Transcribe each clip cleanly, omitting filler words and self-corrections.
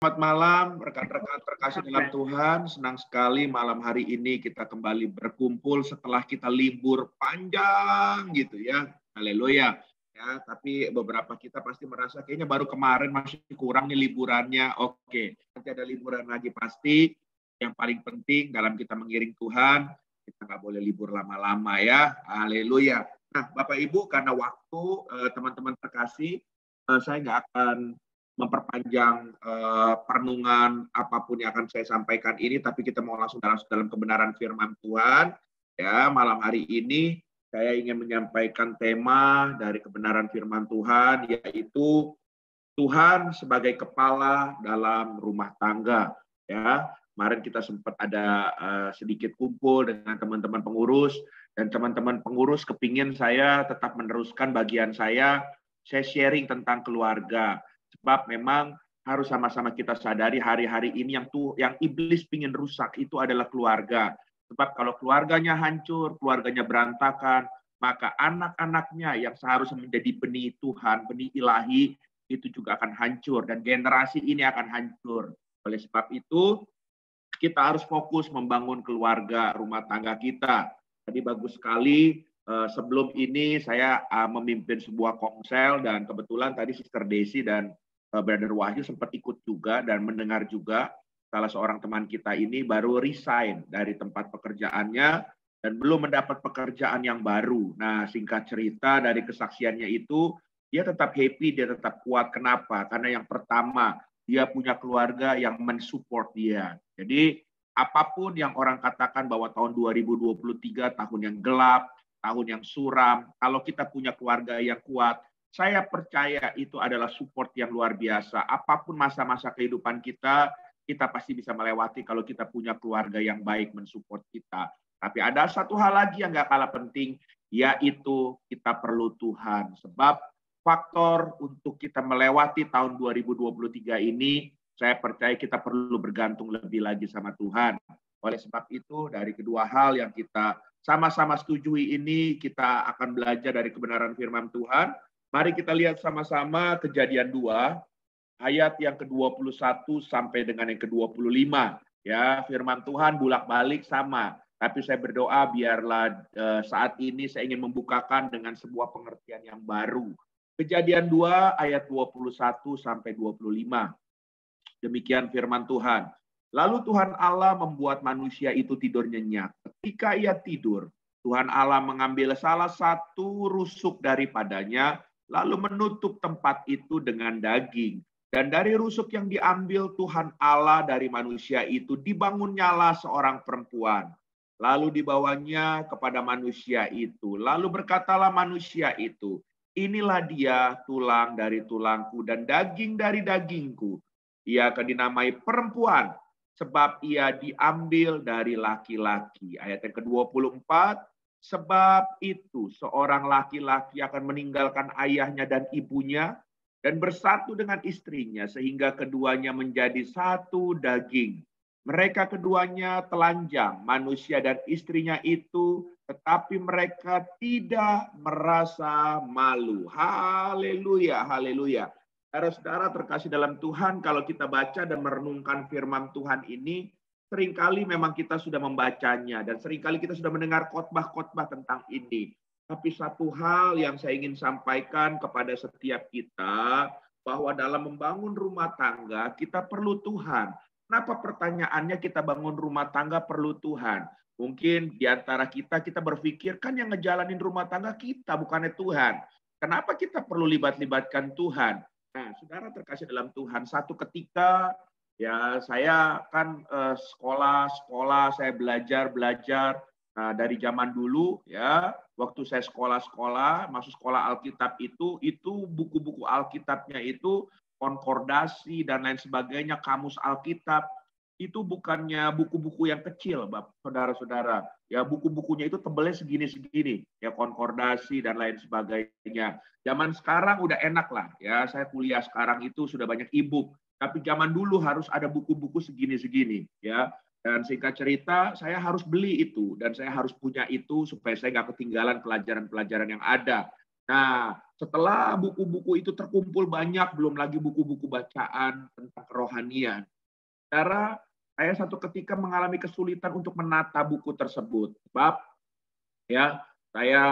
Selamat malam, rekan-rekan terkasih dalam Tuhan. Senang sekali malam hari ini kita kembali berkumpul setelah kita libur panjang gitu ya. Haleluya. Ya, tapi beberapa kita pasti merasa kayaknya baru kemarin masih kurang nih liburannya. Oke, nanti ada liburan lagi pasti. Yang paling penting dalam kita mengiring Tuhan, kita nggak boleh libur lama-lama ya. Haleluya. Nah, Bapak Ibu, karena waktu teman-teman terkasih, saya nggak akan memperpanjang perenungan apapun yang akan saya sampaikan ini, tapi kita mau langsung dalam kebenaran firman Tuhan. Ya, malam hari ini saya ingin menyampaikan tema dari kebenaran firman Tuhan, yaitu Tuhan sebagai kepala dalam rumah tangga. Ya, kemarin kita sempat ada sedikit kumpul dengan teman-teman pengurus, dan teman-teman pengurus kepingin saya tetap meneruskan bagian saya sharing tentang keluarga. Sebab memang harus sama-sama kita sadari hari-hari ini yang iblis pingin rusak itu adalah keluarga. Sebab kalau keluarganya hancur, keluarganya berantakan, maka anak-anaknya yang seharusnya menjadi benih Tuhan, benih ilahi, itu juga akan hancur. Dan generasi ini akan hancur. Oleh sebab itu, kita harus fokus membangun keluarga, rumah tangga kita. Tadi bagus sekali. Sebelum ini saya memimpin sebuah komsel, dan kebetulan tadi Sister Desi dan Brother Wahyu sempat ikut juga dan mendengar juga salah seorang teman kita ini baru resign dari tempat pekerjaannya dan belum mendapat pekerjaan yang baru. Nah, singkat cerita dari kesaksiannya itu, dia tetap happy, dia tetap kuat. Kenapa? Karena yang pertama, dia punya keluarga yang mensupport dia. Jadi, apapun yang orang katakan bahwa tahun 2023 tahun yang gelap, tahun yang suram, kalau kita punya keluarga yang kuat, saya percaya itu adalah support yang luar biasa. Apapun masa-masa kehidupan kita, kita pasti bisa melewati kalau kita punya keluarga yang baik mensupport kita. Tapi ada satu hal lagi yang gak kalah penting, yaitu kita perlu Tuhan. Sebab faktor untuk kita melewati tahun 2023 ini, saya percaya kita perlu bergantung lebih lagi sama Tuhan. Oleh sebab itu, dari kedua hal yang kita sama-sama setujui ini, kita akan belajar dari kebenaran firman Tuhan. Mari kita lihat sama-sama Kejadian 2, ayat yang ke-21 sampai dengan yang ke-25. Ya, firman Tuhan bolak-balik sama. Tapi saya berdoa biarlah saat ini saya ingin membukakan dengan sebuah pengertian yang baru. Kejadian 2 ayat 21 sampai 25. Demikian firman Tuhan. Lalu Tuhan Allah membuat manusia itu tidur nyenyak. Ketika ia tidur, Tuhan Allah mengambil salah satu rusuk daripadanya, lalu menutup tempat itu dengan daging. Dan dari rusuk yang diambil Tuhan Allah dari manusia itu, dibangunnyalah seorang perempuan. Lalu dibawanya kepada manusia itu. Lalu berkatalah manusia itu, inilah dia tulang dari tulangku dan daging dari dagingku. Ia akan dinamai perempuan, sebab ia diambil dari laki-laki. Ayat yang ke-24, sebab itu seorang laki-laki akan meninggalkan ayahnya dan ibunya dan bersatu dengan istrinya sehingga keduanya menjadi satu daging. Mereka keduanya telanjang, manusia dan istrinya itu, tetapi mereka tidak merasa malu. Haleluya, haleluya. Saudara-saudara terkasih dalam Tuhan, kalau kita baca dan merenungkan firman Tuhan ini, seringkali memang kita sudah membacanya dan seringkali kita sudah mendengar khotbah-khotbah tentang ini. Tapi satu hal yang saya ingin sampaikan kepada setiap kita, bahwa dalam membangun rumah tangga kita perlu Tuhan. Kenapa pertanyaannya kita bangun rumah tangga perlu Tuhan? Mungkin di antara kita berpikir kan yang ngejalanin rumah tangga kita, bukannya Tuhan. Kenapa kita perlu libatkan Tuhan? Nah, saudara terkasih dalam Tuhan, satu ketika ya saya kan sekolah, saya belajar dari zaman dulu ya, waktu saya sekolah, masuk sekolah Alkitab itu buku-buku Alkitabnya itu konkordasi dan lain sebagainya, kamus Alkitab itu bukannya buku-buku yang kecil, saudara-saudara. Ya, buku-bukunya itu tebelnya segini-segini, ya konkordasi dan lain sebagainya. Zaman sekarang udah enak lah, ya saya kuliah sekarang itu sudah banyak e-book. Tapi zaman dulu harus ada buku-buku segini-segini, ya. Dan singkat cerita, saya harus beli itu dan saya harus punya itu supaya saya nggak ketinggalan pelajaran-pelajaran yang ada. Nah, setelah buku-buku itu terkumpul banyak, belum lagi buku-buku bacaan tentang kerohanian. Saudara, saya satu ketika mengalami kesulitan untuk menata buku tersebut. Sebab ya, saya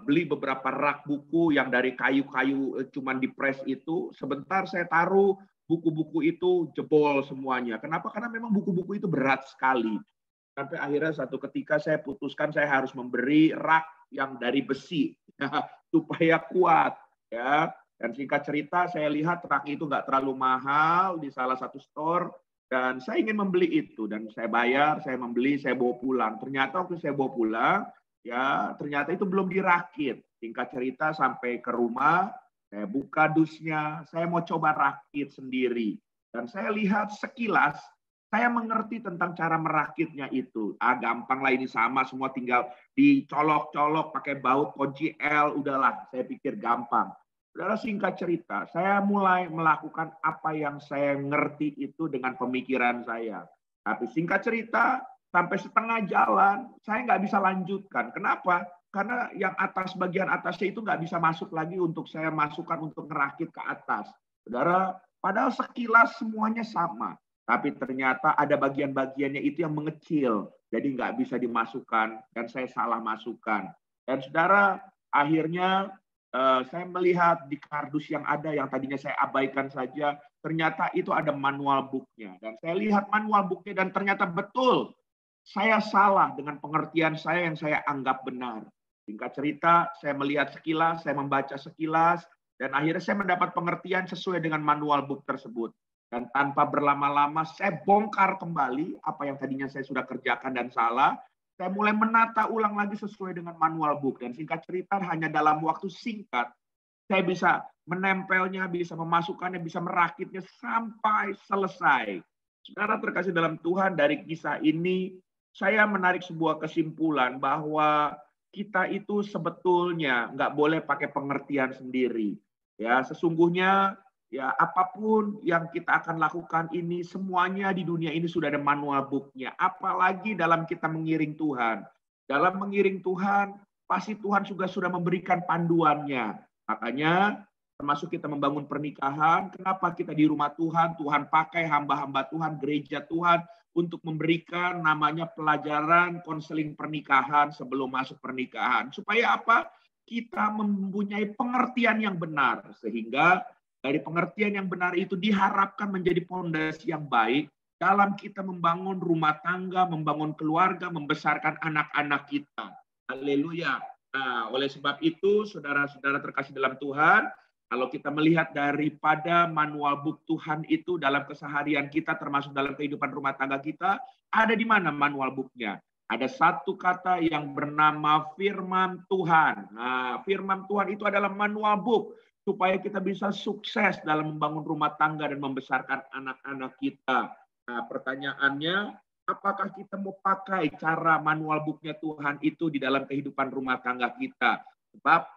beli beberapa rak buku yang dari kayu-kayu cuman dipres itu. Sebentar saya taruh buku-buku itu jebol semuanya. Kenapa? Karena memang buku-buku itu berat sekali. Sampai akhirnya satu ketika saya putuskan saya harus memberi rak yang dari besi supaya kuat, ya. Dan singkat cerita saya lihat rak itu nggak terlalu mahal di salah satu store dan saya ingin membeli itu dan saya bayar, saya membeli, saya bawa pulang. Ternyata waktu saya bawa pulang, ya ternyata itu belum dirakit. Singkat cerita sampai ke rumah, saya buka dusnya, saya mau coba rakit sendiri. Dan saya lihat sekilas saya mengerti tentang cara merakitnya itu. Gampang lah ini sama, semua tinggal dicolok-colok pakai baut kunci L, udahlah, saya pikir gampang. Saudara, singkat cerita, saya mulai melakukan apa yang saya ngerti itu dengan pemikiran saya. Tapi singkat cerita, sampai setengah jalan, saya nggak bisa lanjutkan. Kenapa? Karena yang atas, bagian atasnya itu nggak bisa masuk lagi untuk saya masukkan untuk ngerakit ke atas. Saudara, padahal sekilas semuanya sama. Tapi ternyata ada bagian-bagiannya itu yang mengecil. Jadi nggak bisa dimasukkan dan saya salah masukkan. Dan saudara, akhirnya saya melihat di kardus yang ada yang tadinya saya abaikan saja, ternyata itu ada manual booknya. Dan saya lihat manual booknya dan ternyata betul. Saya salah dengan pengertian saya yang saya anggap benar. Singkat cerita, saya melihat sekilas, saya membaca sekilas, dan akhirnya saya mendapat pengertian sesuai dengan manual book tersebut. Dan tanpa berlama-lama saya bongkar kembali apa yang tadinya saya sudah kerjakan dan salah. Saya mulai menata ulang lagi sesuai dengan manual book. Dan singkat cerita hanya dalam waktu singkat saya bisa menempelnya, bisa memasukkannya, bisa merakitnya sampai selesai. Saudara terkasih dalam Tuhan, dari kisah ini saya menarik sebuah kesimpulan bahwa kita itu sebetulnya nggak boleh pakai pengertian sendiri. Ya, sesungguhnya ya, apapun yang kita akan lakukan ini, semuanya di dunia ini sudah ada manual book-nya. Apalagi dalam kita mengiring Tuhan. Dalam mengiring Tuhan, pasti Tuhan juga sudah memberikan panduannya. Makanya, termasuk kita membangun pernikahan, kenapa kita di rumah Tuhan, Tuhan pakai hamba-hamba Tuhan, gereja Tuhan, untuk memberikan namanya pelajaran konseling pernikahan sebelum masuk pernikahan. Supaya apa? Kita mempunyai pengertian yang benar. Sehingga dari pengertian yang benar itu diharapkan menjadi pondasi yang baik dalam kita membangun rumah tangga, membangun keluarga, membesarkan anak-anak kita. Haleluya. Nah, oleh sebab itu, saudara-saudara terkasih dalam Tuhan, kalau kita melihat daripada manual book Tuhan itu dalam keseharian kita, termasuk dalam kehidupan rumah tangga kita, ada di mana manual book-nya? Ada satu kata yang bernama firman Tuhan. Nah, firman Tuhan itu adalah manual book supaya kita bisa sukses dalam membangun rumah tangga dan membesarkan anak-anak kita. Nah, pertanyaannya, apakah kita mau pakai cara manual book-nya Tuhan itu di dalam kehidupan rumah tangga kita? Sebab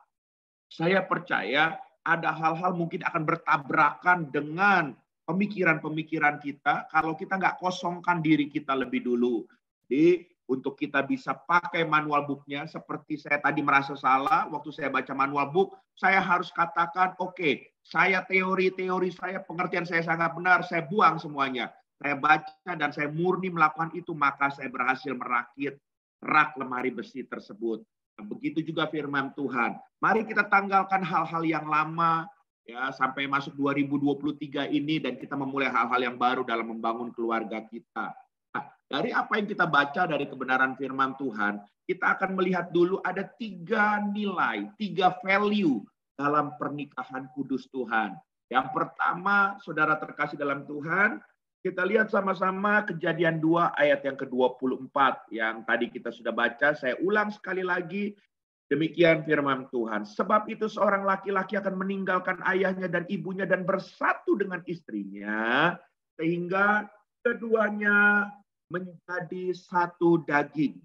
saya percaya ada hal-hal mungkin akan bertabrakan dengan pemikiran-pemikiran kita kalau kita nggak kosongkan diri kita lebih dulu. Jadi untuk kita bisa pakai manual book-nya, seperti saya tadi merasa salah, waktu saya baca manual book, saya harus katakan, oke, saya teori-teori saya, pengertian saya sangat benar, saya buang semuanya. Saya baca dan saya murni melakukan itu, maka saya berhasil merakit rak lemari besi tersebut. Nah, begitu juga firman Tuhan. Mari kita tanggalkan hal-hal yang lama, ya sampai masuk 2023 ini, dan kita memulai hal-hal yang baru dalam membangun keluarga kita. Dari apa yang kita baca dari kebenaran firman Tuhan, kita akan melihat dulu ada 3 nilai, 3 value dalam pernikahan kudus Tuhan. Yang pertama, saudara terkasih dalam Tuhan, kita lihat sama-sama Kejadian 2 ayat yang ke-24 yang tadi kita sudah baca. Saya ulang sekali lagi, demikian firman Tuhan. Sebab itu seorang laki-laki akan meninggalkan ayahnya dan ibunya dan bersatu dengan istrinya, sehingga keduanya menjadi satu daging.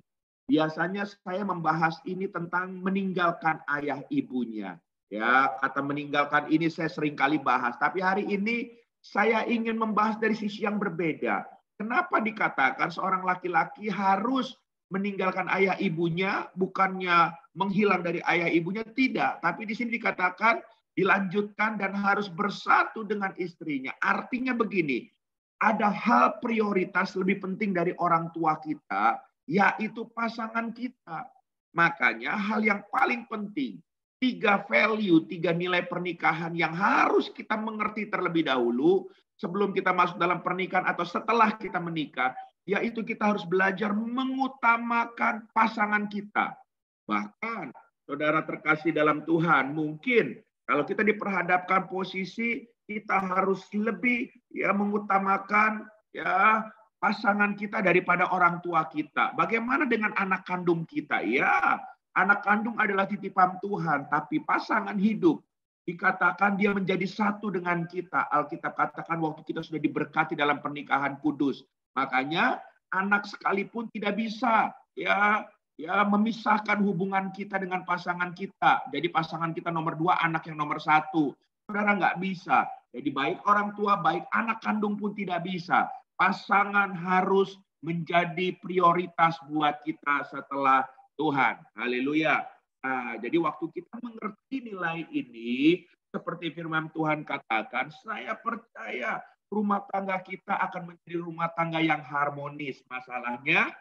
Biasanya saya membahas ini tentang meninggalkan ayah ibunya. Ya, kata meninggalkan ini saya sering kali bahas. Tapi hari ini saya ingin membahas dari sisi yang berbeda. Kenapa dikatakan seorang laki-laki harus meninggalkan ayah ibunya, bukannya menghilang dari ayah ibunya, tidak. Tapi di sini dikatakan dilanjutkan dan harus bersatu dengan istrinya. Artinya begini, ada hal prioritas lebih penting dari orang tua kita, yaitu pasangan kita. Makanya hal yang paling penting, 3 value, 3 nilai pernikahan yang harus kita mengerti terlebih dahulu sebelum kita masuk dalam pernikahan atau setelah kita menikah, yaitu kita harus belajar mengutamakan pasangan kita. Bahkan, saudara terkasih dalam Tuhan, mungkin kalau kita diperhadapkan posisi kita harus lebih mengutamakan pasangan kita daripada orang tua kita. Bagaimana dengan anak kandung kita? Ya, anak kandung adalah titipan Tuhan, tapi pasangan hidup dikatakan dia menjadi satu dengan kita. Alkitab katakan waktu kita sudah diberkati dalam pernikahan kudus. Makanya anak sekalipun tidak bisa memisahkan hubungan kita dengan pasangan kita. Jadi pasangan kita nomor 2, anak yang nomor 1. Saudara nggak bisa. Jadi baik orang tua, baik anak kandung pun tidak bisa. Pasangan harus menjadi prioritas buat kita setelah Tuhan. Haleluya. Nah, jadi waktu kita mengerti nilai ini, seperti firman Tuhan katakan, saya percaya rumah tangga kita akan menjadi rumah tangga yang harmonis. Masalahnya,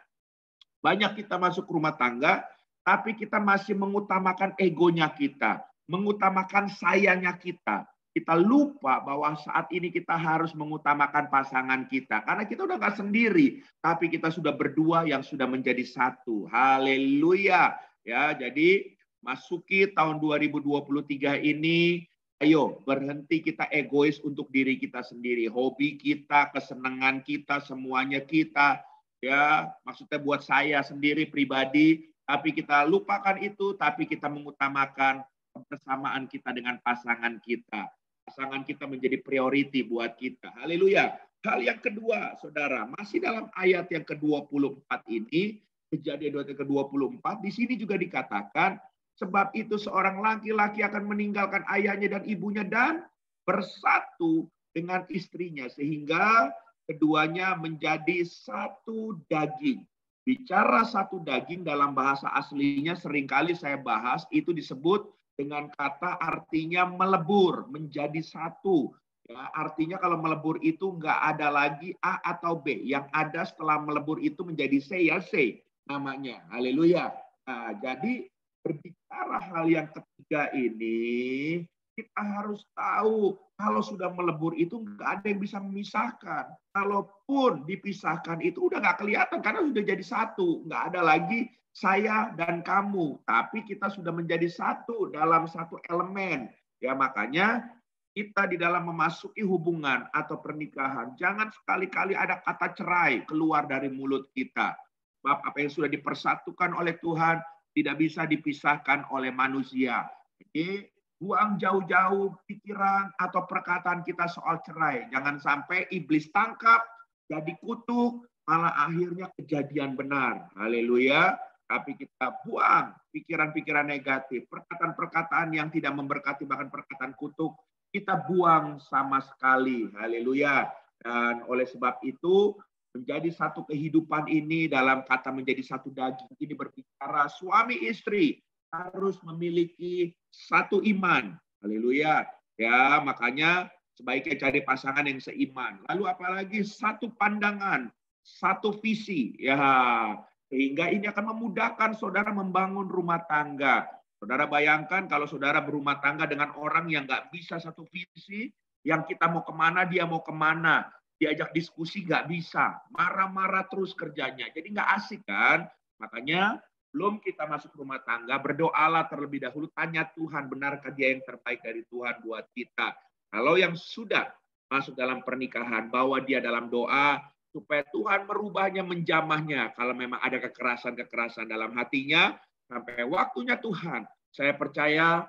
banyak kita masuk rumah tangga, tapi kita masih mengutamakan egonya kita, mengutamakan sayanya kita. Kita lupa bahwa saat ini kita harus mengutamakan pasangan kita. Karena kita udah nggak sendiri, tapi kita sudah berdua yang sudah menjadi satu. Haleluya. Ya, jadi masuki tahun 2023 ini, ayo berhenti kita egois untuk diri kita sendiri. Hobi kita, kesenangan kita, semuanya kita. Ya, maksudnya buat saya sendiri pribadi, tapi kita lupakan itu, tapi kita mengutamakan kebersamaan kita dengan pasangan kita. Pasangan kita menjadi priority buat kita. Haleluya. Hal yang kedua, saudara, masih dalam ayat yang ke-24 ini, Kejadian ayat ke-24, di sini juga dikatakan, sebab itu seorang laki-laki akan meninggalkan ayahnya dan ibunya dan bersatu dengan istrinya, sehingga keduanya menjadi satu daging. Bicara satu daging dalam bahasa aslinya seringkali saya bahas, itu disebut dengan kata artinya melebur, menjadi satu. Ya, artinya kalau melebur itu nggak ada lagi A atau B. Yang ada setelah melebur itu menjadi C, ya C namanya. Haleluya. Nah, jadi berbicara hal yang ketiga ini, kita harus tahu kalau sudah melebur itu nggak ada yang bisa memisahkan. Kalaupun dipisahkan itu udah nggak kelihatan karena sudah jadi satu. Nggak ada lagi saya dan kamu, tapi kita sudah menjadi satu dalam satu elemen. Ya, makanya kita di dalam memasuki hubungan atau pernikahan, jangan sekali-kali ada kata cerai keluar dari mulut kita. Sebab apa yang sudah dipersatukan oleh Tuhan tidak bisa dipisahkan oleh manusia. Jadi buang jauh-jauh pikiran atau perkataan kita soal cerai. Jangan sampai iblis tangkap, jadi kutuk, malah akhirnya kejadian benar. Haleluya. Tapi kita buang pikiran-pikiran negatif, perkataan-perkataan yang tidak memberkati, bahkan perkataan kutuk, kita buang sama sekali. Haleluya. Dan oleh sebab itu, menjadi satu kehidupan ini dalam kata menjadi satu daging ini berbicara suami istri harus memiliki satu iman. Haleluya. Ya, makanya sebaiknya cari pasangan yang seiman. Lalu apalagi satu pandangan, satu visi. Ya, sehingga ini akan memudahkan saudara membangun rumah tangga. Saudara bayangkan kalau saudara berumah tangga dengan orang yang nggak bisa satu visi, yang kita mau kemana, dia mau kemana. Diajak diskusi nggak bisa, marah-marah terus kerjanya. Jadi nggak asik kan? Makanya belum kita masuk rumah tangga, berdoalah terlebih dahulu, tanya Tuhan, benarkah dia yang terbaik dari Tuhan buat kita. Kalau yang sudah masuk dalam pernikahan, bawa dia dalam doa, supaya Tuhan merubahnya, menjamahnya. Kalau memang ada kekerasan-kekerasan dalam hatinya, sampai waktunya Tuhan, saya percaya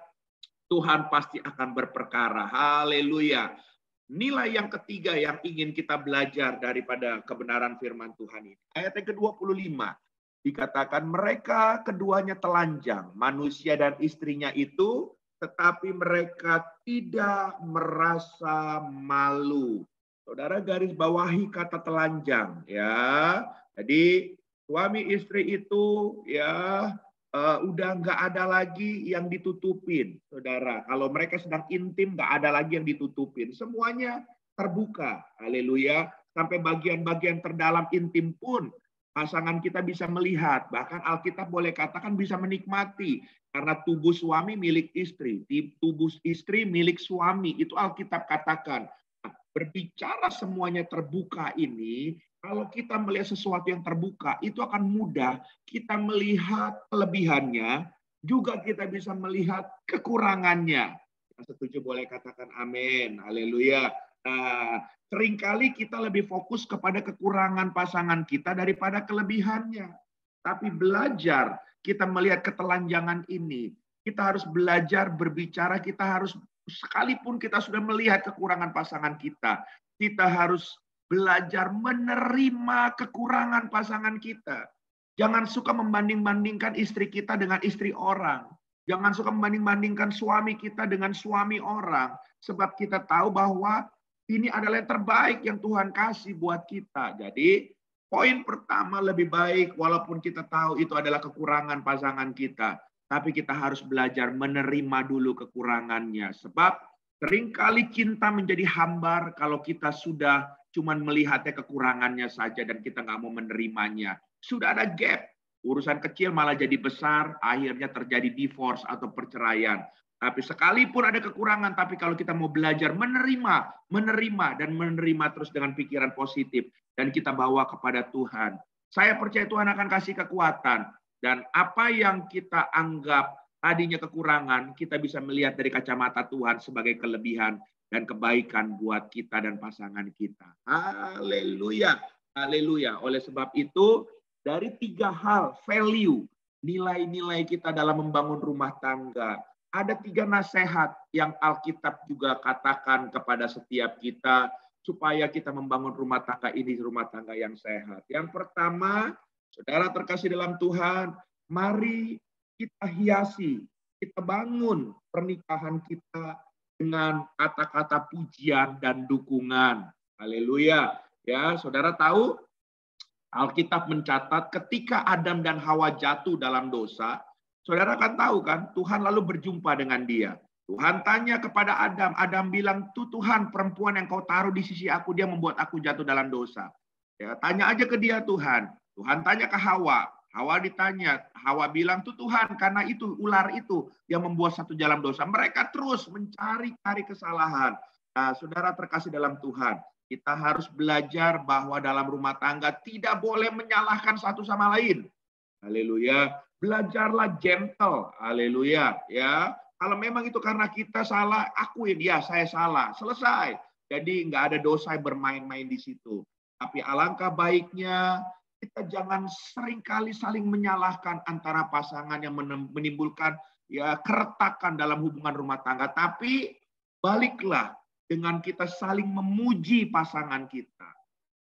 Tuhan pasti akan berperkara. Haleluya. Nilai yang ketiga yang ingin kita belajar daripada kebenaran firman Tuhan ini. Ayat yang ke-25. Dikatakan mereka keduanya telanjang, manusia dan istrinya itu, tetapi mereka tidak merasa malu. Saudara garis bawahi kata telanjang, ya. Jadi Suami istri itu ya udah nggak ada lagi yang ditutupin, saudara. Kalau mereka sedang intim, nggak ada lagi yang ditutupin. Semuanya terbuka, haleluya. Sampai bagian-bagian terdalam intim pun pasangan kita bisa melihat. Bahkan Alkitab boleh katakan bisa menikmati. Karena tubuh suami milik istri, tubuh istri milik suami. Itu Alkitab katakan. Nah, berbicara semuanya terbuka ini, kalau kita melihat sesuatu yang terbuka, itu akan mudah kita melihat kelebihannya, juga kita bisa melihat kekurangannya. Yang setuju boleh katakan amin. Haleluya. Nah, seringkali kita lebih fokus kepada kekurangan pasangan kita daripada kelebihannya. Tapi belajar kita melihat ketelanjangan ini. Kita harus belajar berbicara, kita harus sekalipun kita sudah melihat kekurangan pasangan kita harus belajar menerima kekurangan pasangan kita. Jangan suka membanding-bandingkan istri kita dengan istri orang. Jangan suka membanding-bandingkan suami kita dengan suami orang. Sebab kita tahu bahwa ini adalah yang terbaik yang Tuhan kasih buat kita. Jadi poin pertama lebih baik walaupun kita tahu itu adalah kekurangan pasangan kita. Tapi kita harus belajar menerima dulu kekurangannya. Sebab seringkali cinta menjadi hambar kalau kita sudah cuman melihatnya kekurangannya saja dan kita nggak mau menerimanya. Sudah ada gap. Urusan kecil malah jadi besar, akhirnya terjadi divorce atau perceraian. Tapi sekalipun ada kekurangan, tapi kalau kita mau belajar menerima dan menerima terus dengan pikiran positif dan kita bawa kepada Tuhan. Saya percaya Tuhan akan kasih kekuatan dan apa yang kita anggap tadinya kekurangan, kita bisa melihat dari kacamata Tuhan sebagai kelebihan dan kebaikan buat kita dan pasangan kita. Haleluya. Haleluya. Oleh sebab itu, dari 3 hal value, nilai-nilai kita dalam membangun rumah tangga, ada 3 nasihat yang Alkitab juga katakan kepada setiap kita supaya kita membangun rumah tangga ini rumah tangga yang sehat. Yang pertama, saudara terkasih dalam Tuhan, mari kita hiasi, kita bangun pernikahan kita dengan kata-kata pujian dan dukungan. Haleluya. Ya, saudara tahu Alkitab mencatat ketika Adam dan Hawa jatuh dalam dosa, saudara kan tahu kan, Tuhan lalu berjumpa dengan dia. Tuhan tanya kepada Adam, Adam bilang, "Tuh Tuhan, perempuan yang kau taruh di sisi aku, dia membuat aku jatuh dalam dosa." Ya, tanya aja ke dia Tuhan. Tuhan tanya ke Hawa. Hawa ditanya, Hawa bilang, "Tuh Tuhan, karena itu ular itu yang membuat satu dalam dosa." Mereka terus mencari-cari kesalahan. Nah, saudara terkasih dalam Tuhan, kita harus belajar bahwa dalam rumah tangga tidak boleh menyalahkan satu sama lain. Haleluya. Belajarlah gentle. Haleluya. Ya, kalau memang itu karena kita salah, akuin, ya saya salah. Selesai. Jadi nggak ada dosa bermain-main di situ. Tapi alangkah baiknya kita jangan seringkali saling menyalahkan antara pasangan yang menimbulkan ya keretakan dalam hubungan rumah tangga. Tapi baliklah dengan kita saling memuji pasangan kita,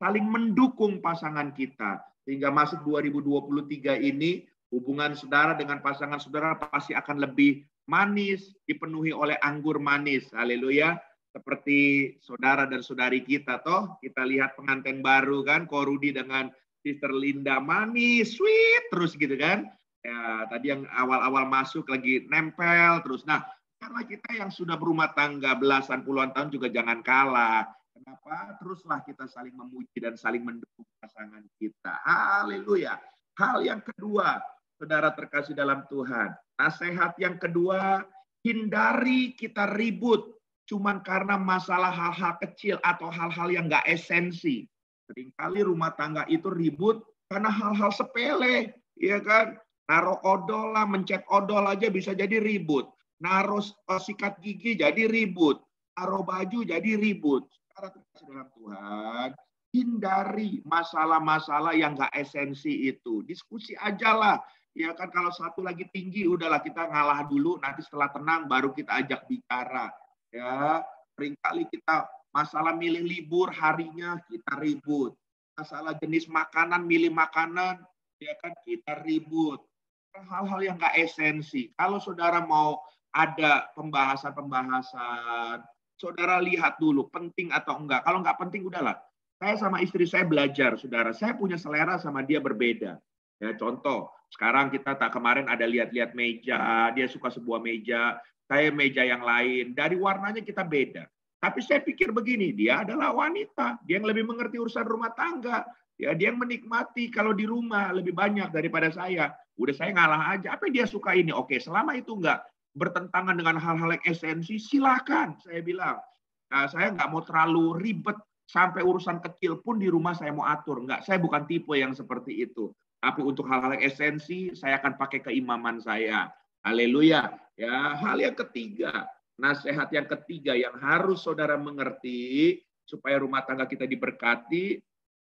saling mendukung pasangan kita. Sehingga masuk 2023 ini hubungan saudara dengan pasangan saudara pasti akan lebih manis, dipenuhi oleh anggur manis. Haleluya. Seperti saudara dan saudari kita toh, kita lihat pengantin baru kan, Ko Rudi dengan Sister Linda manis, sweet terus gitu kan. Ya, tadi yang awal-awal masuk lagi nempel terus. Nah, karena kita yang sudah berumah tangga belasan puluhan tahun juga jangan kalah. Kenapa? Teruslah kita saling memuji dan saling mendukung pasangan kita. Haleluya. Hal yang kedua, saudara terkasih dalam Tuhan. Nasihat yang kedua, hindari kita ribut cuman karena masalah hal-hal kecil atau hal-hal yang nggak esensi. Seringkali rumah tangga itu ribut karena hal-hal sepele, ya kan? Naruh odol lah, mencet odol aja bisa jadi ribut. Naruh sikat gigi jadi ribut. Naruh baju jadi ribut. Sekarang terkasih dalam Tuhan, hindari masalah-masalah yang nggak esensi itu. Diskusi aja lah. Ya kan kalau satu lagi tinggi, udahlah kita ngalah dulu. Nanti setelah tenang baru kita ajak bicara. Ya, seringkali kita masalah milih libur harinya kita ribut. Masalah jenis makanan, milih makanan, ya kan kita ribut. Hal-hal yang nggak esensi. Kalau saudara mau ada pembahasan-pembahasan, saudara lihat dulu penting atau enggak. Kalau nggak penting udahlah. Saya sama istri saya belajar, saudara. Saya punya selera sama dia berbeda. Ya, contoh, sekarang kita tak kemarin ada lihat-lihat meja, dia suka sebuah meja, saya meja yang lain. Dari warnanya kita beda. Tapi saya pikir begini, dia adalah wanita, dia yang lebih mengerti urusan rumah tangga. Ya, dia yang menikmati kalau di rumah lebih banyak daripada saya. Udah saya ngalah aja. Apa yang dia suka ini? Oke, selama itu enggak bertentangan dengan hal-hal yang esensi, silakan. Saya bilang, nah, saya nggak mau terlalu ribet sampai urusan kecil pun di rumah saya mau atur. Enggak, saya bukan tipe yang seperti itu. Tapi untuk hal-hal yang esensi, saya akan pakai keimaman saya. Haleluya. Ya, hal yang ketiga, nasihat yang ketiga yang harus saudara mengerti supaya rumah tangga kita diberkati,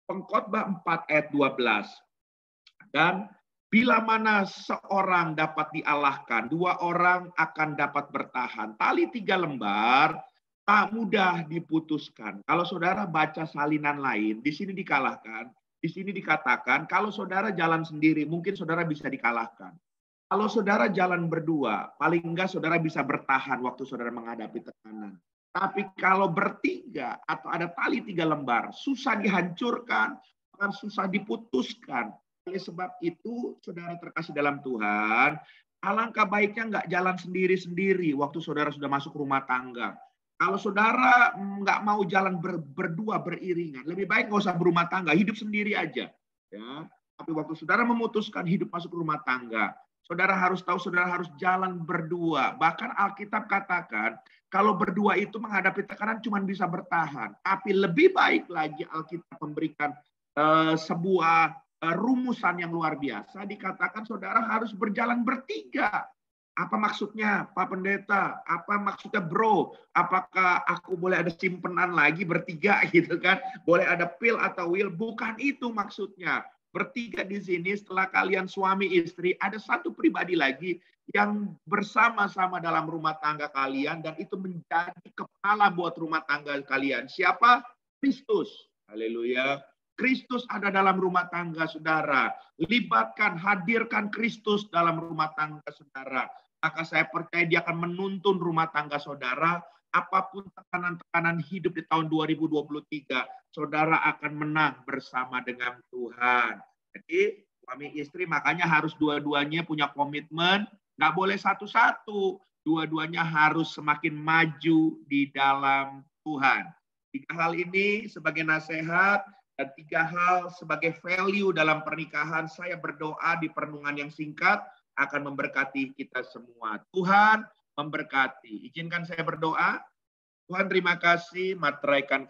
Pengkhotbah 4 ayat 12. Dan bila mana seorang dapat dialahkan, dua orang akan dapat bertahan. Tali 3 lembar tak mudah diputuskan. Kalau saudara baca salinan lain, di sini dikalahkan, di sini dikatakan kalau saudara jalan sendiri, mungkin saudara bisa dikalahkan. Kalau saudara jalan berdua, paling enggak saudara bisa bertahan waktu saudara menghadapi tekanan. Tapi kalau bertiga atau ada tali 3 lembar, susah dihancurkan, bahkan susah diputuskan. Oleh sebab itu, saudara terkasih dalam Tuhan, alangkah baiknya enggak jalan sendiri-sendiri waktu saudara sudah masuk rumah tangga. Kalau saudara nggak mau jalan berdua beriringan, lebih baik nggak usah berumah tangga, hidup sendiri aja. Ya. Tapi waktu saudara memutuskan hidup masuk rumah tangga, saudara harus tahu saudara harus jalan berdua. Bahkan Alkitab katakan, kalau berdua itu menghadapi tekanan cuma bisa bertahan. Tapi lebih baik lagi Alkitab memberikan sebuah rumusan yang luar biasa. Dikatakan saudara harus berjalan bertiga. Apa maksudnya, Pak Pendeta? Apa maksudnya, bro? Apakah aku boleh ada simpenan lagi bertiga gitu kan? Boleh ada pil atau will? Bukan itu maksudnya. Bertiga di sini setelah kalian suami istri, ada satu pribadi lagi yang bersama-sama dalam rumah tangga kalian dan itu menjadi kepala buat rumah tangga kalian. Siapa? Kristus. Haleluya. Kristus ada dalam rumah tangga saudara. Libatkan, hadirkan Kristus dalam rumah tangga saudara. Maka saya percaya dia akan menuntun rumah tangga saudara. Apapun tekanan-tekanan hidup di tahun 2023, saudara akan menang bersama dengan Tuhan. Jadi suami istri makanya harus dua-duanya punya komitmen. Nggak boleh satu-satu. Dua-duanya harus semakin maju di dalam Tuhan. 3 hal ini sebagai nasihat dan 3 hal sebagai value dalam pernikahan. Saya berdoa di perenungan yang singkat akan memberkati kita semua. Tuhan memberkati. Izinkan saya berdoa. Tuhan terima kasih, materaikan